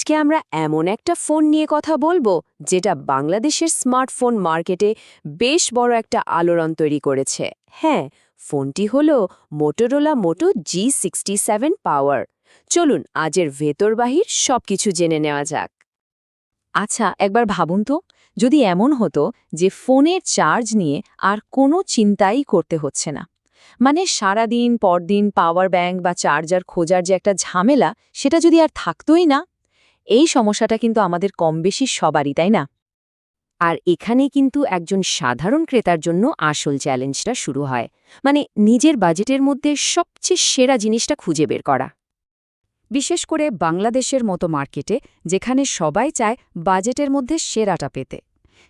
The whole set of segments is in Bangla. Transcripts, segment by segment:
আজকে আমরা এমন একটা ফোন নিয়ে কথা বলবো যেটা বাংলাদেশের স্মার্টফোন মার্কেটে বেশ বড় একটা আলোড়ন তৈরি করেছে। হ্যাঁ, ফোনটি হলো মোটোরোলা মোটো G67 পাওয়ার। চলুন আজের ভেতর বাহির সবকিছু জেনে নেওয়া যাক। আচ্ছা, একবার ভাবুন তো, যদি এমন হতো যে ফোনের চার্জ নিয়ে আর কোনো চিন্তাই করতে হচ্ছে না। মানে সারাদিন পরদিন পাওয়ার ব্যাংক বা চার্জার খোঁজার যে একটা ঝামেলা, সেটা যদি আর থাকতোই না। এই সমস্যাটা কিন্তু আমাদের কম বেশি সবারই, তাই না? আর এখানেই কিন্তু একজন সাধারণ ক্রেতার জন্য আসল চ্যালেঞ্জটা শুরু হয়, মানে নিজের বাজেটের মধ্যে সবচেয়ে সেরা জিনিসটা খুঁজে বের করা। বিশেষ করে বাংলাদেশের মতো মার্কেটে, যেখানে সবাই চায় বাজেটের মধ্যে সেরাটা পেতে,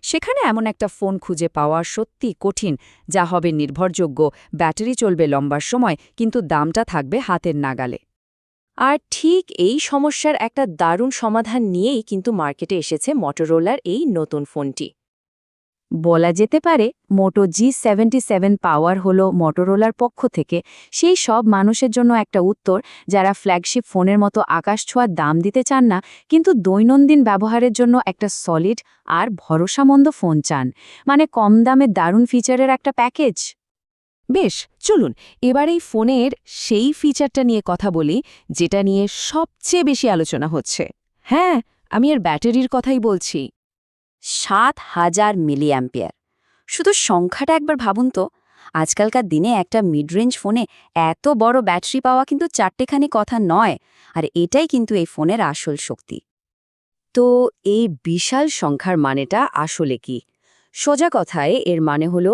সেখানে এমন একটা ফোন খুঁজে পাওয়া সত্যি কঠিন, যা হবে নির্ভরযোগ্য, ব্যাটারি চলবে লম্বা সময়, কিন্তু দামটা থাকবে হাতের নাগালে। আর ঠিক এই সমস্যার একটা দারুণ সমাধান নিয়েই কিন্তু মার্কেটে এসেছে মটোরোলার এই নতুন ফোনটি। বলা যেতে পারে মোটো G77 পাওয়ার হলো মটোরোলার পক্ষ থেকে সেই সব মানুষের জন্য একটা উত্তর, যারা ফ্ল্যাগশিপ ফোনের মতো আকাশছোঁয়ার দাম দিতে চান না, কিন্তু দৈনন্দিন ব্যবহারের জন্য একটা সলিড আর ভরসামন্দ ফোন চান। মানে কম দামে দারুণ ফিচারের একটা প্যাকেজ। বেশ, চলুন এবার এই ফোনের সেই ফিচারটা নিয়ে কথা বলি যেটা নিয়ে সবচেয়ে বেশি আলোচনা হচ্ছে। হ্যাঁ, আমি এর ব্যাটারির কথাই বলছি। 7000 মিলিঅ্যাম্পিয়ার। শুধু সংখ্যাটা একবার ভাবুন তো। আজকালকার দিনে একটা মিড রেঞ্জ ফোনে এত বড় ব্যাটারি পাওয়া কিন্তু চারটেখানি কথা নয়, আর এটাই কিন্তু এই ফোনের আসল শক্তি। তো এই বিশাল সংখ্যার মানেটা আসলে কি? সোজা কথায় এর মানে হলো,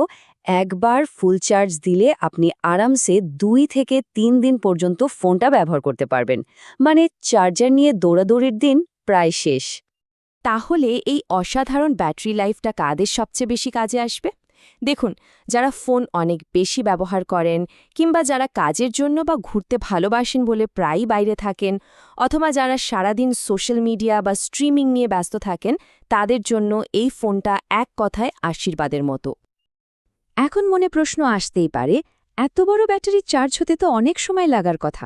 একবার ফুল চার্জ দিলে আপনি আরামসে 2 থেকে 3 দিন পর্যন্ত ফোনটা ব্যবহার করতে পারবেন। মানে চার্জার নিয়ে দৌড়াদৌড়ির দিন প্রায় শেষ। তাহলে এই অসাধারণ ব্যাটারি লাইফটা কাদের সবচেয়ে বেশি কাজে আসবে? দেখুন, যারা ফোন অনেক বেশি ব্যবহার করেন, কিংবা যারা কাজের জন্য বা ঘুরতে ভালোবাসেন বলে প্রায়ই বাইরে থাকেন, অথবা যারা সারাদিন সোশ্যাল মিডিয়া বা স্ট্রিমিং নিয়ে ব্যস্ত থাকেন, তাদের জন্য এই ফোনটা এক কথায় আশীর্বাদের মতো। এখন মনে প্রশ্ন আসতেই পারে, এত বড় ব্যাটারি চার্জ হতে তো অনেক সময় লাগার কথা।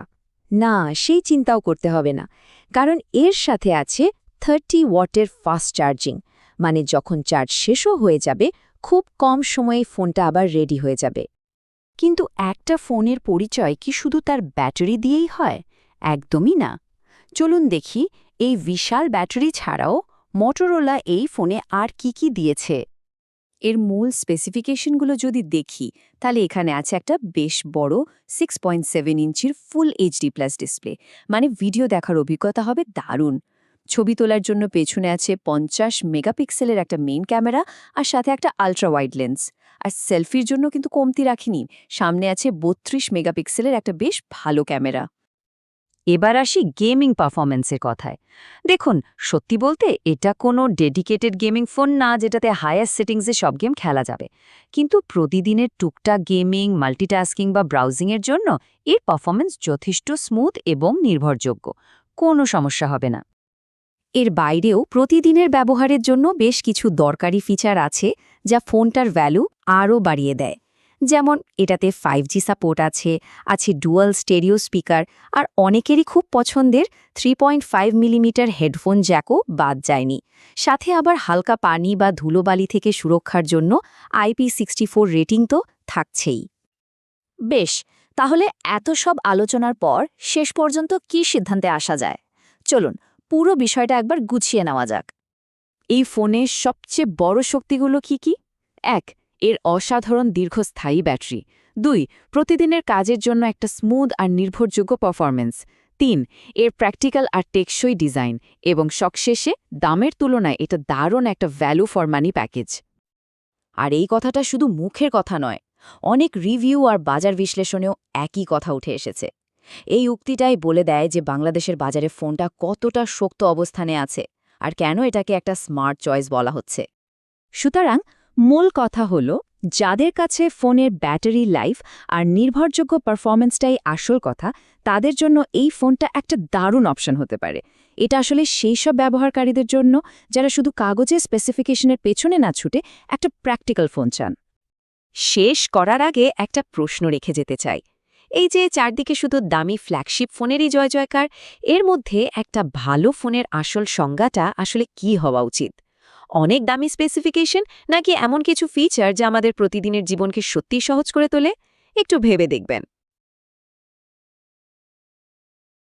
না, সেই চিন্তাও করতে হবে না, কারণ এর সাথে আছে 30 ওয়াটের ফাস্ট চার্জিং। মানে যখন চার্জ শেষও হয়ে যাবে, খুব কম সময়ে ফোনটা আবার রেডি হয়ে যাবে। কিন্তু একটা ফোনের পরিচয় কি শুধু তার ব্যাটারি দিয়েই হয়? একদমই না। চলুন দেখি এই বিশাল ব্যাটারি ছাড়াও মটোরোলা এই ফোনে আর কি দিয়েছে। এর মূল স্পেসিফিকেশনগুলো যদি দেখি, তাহলে এখানে আছে একটা বেশ বড় 6.7 ইঞ্চির ফুল এইচডি প্লাস ডিসপ্লে। মানে ভিডিও দেখার অভিজ্ঞতা হবে দারুণ। ছবি তোলার জন্য পেছনে আছে 50 মেগাপিক্সেলের একটা মেইন ক্যামেরা, আর সাথে একটা আলট্রা ওয়াইড লেন্স। আর সেলফির জন্য কিন্তু কমতি রাখিনি, সামনে আছে 32 মেগাপিক্সেলের একটা বেশ ভালো ক্যামেরা। এবার আসি গেমিং পারফরম্যান্সের কথায়। দেখুন, সত্যি বলতে এটা কোনো ডেডিকেটেড গেমিং ফোন না যেটাতে হায়ার সেটিংসে সব গেম খেলা যাবে, কিন্তু প্রতিদিনের টুকটাক গেমিং, মাল্টিটাস্কিং বা ব্রাউজিংয়ের জন্য এর পারফরম্যান্স যথেষ্ট স্মুথ এবং নির্ভরযোগ্য। কোনো সমস্যা হবে না। এর বাইরেও প্রতিদিনের ব্যবহারের জন্য বেশ কিছু দরকারি ফিচার আছে, যা ফোনটার ভ্যালু আরও বাড়িয়ে দেয়। যেমন এটাতে 5G সাপোর্ট আছে ডুয়াল স্টেরিও স্পিকার, আর অনেকেরই খুব পছন্দের 3.5 মিলিমিটার হেডফোন জ্যাকও বাদ যায়নি। সাথে আবার হালকা পানি বা ধুলোবালি থেকে সুরক্ষার জন্য IP64 রেটিং তো থাকছেই। বেশ, তাহলে এত সব আলোচনার পর শেষ পর্যন্ত কি সিদ্ধান্তে আসা যায়? চলুন পুরো বিষয়টা একবার গুছিয়ে নেওয়া যাক। এই ফোনের সবচেয়ে বড় শক্তিগুলো কি? 1. এর অসাধারণ দীর্ঘস্থায়ী ব্যাটারি। 2. প্রতিদিনের কাজের জন্য একটা স্মুথ আর নির্ভরযোগ্য পারফরম্যান্স। 3. এর প্র্যাকটিক্যাল আর টেকসই ডিজাইন। এবং সবশেষে দামের তুলনায় এটা দারুণ একটা ভ্যালু ফর মানি প্যাকেজ। আর এই কথাটা শুধু মুখের কথা নয়, অনেক রিভিউ আর বাজার বিশ্লেষণেও একই কথা উঠে এসেছে। এই উক্তিটাই বলে দেয় যে বাংলাদেশের বাজারে ফোনটা কতটা শক্ত অবস্থানে আছে, আর কেন এটাকে একটা স্মার্ট চয়েস বলা হচ্ছে। সুতরাং মূল কথা হলো, যাদের কাছে ফোনের ব্যাটারি লাইফ আর নির্ভরযোগ্য পারফরম্যান্সটাই আসল কথা, তাদের জন্য এই ফোনটা একটা দারুণ অপশন হতে পারে। এটা আসলে সেই সব ব্যবহারকারীদের জন্য যারা শুধু কাগজে স্পেসিফিকেশনের পেছনে না ছুটে একটা প্র্যাকটিক্যাল ফোন চান। শেষ করার আগে একটা প্রশ্ন রেখে যেতে চাই। এই যে চারদিকে শুধু দামি ফ্ল্যাগশিপ ফোনেরই জয় জয়কার, এর মধ্যে একটা ভালো ফোনের আসল সংজ্ঞাটা আসলে কি হওয়া উচিত? অনেক দামি স্পেসিফিকেশন, নাকি এমন কিছু ফিচার যা আমাদের প্রতিদিনের জীবনকে সত্যিই সহজ করে তোলে? একটু ভেবে দেখবেন।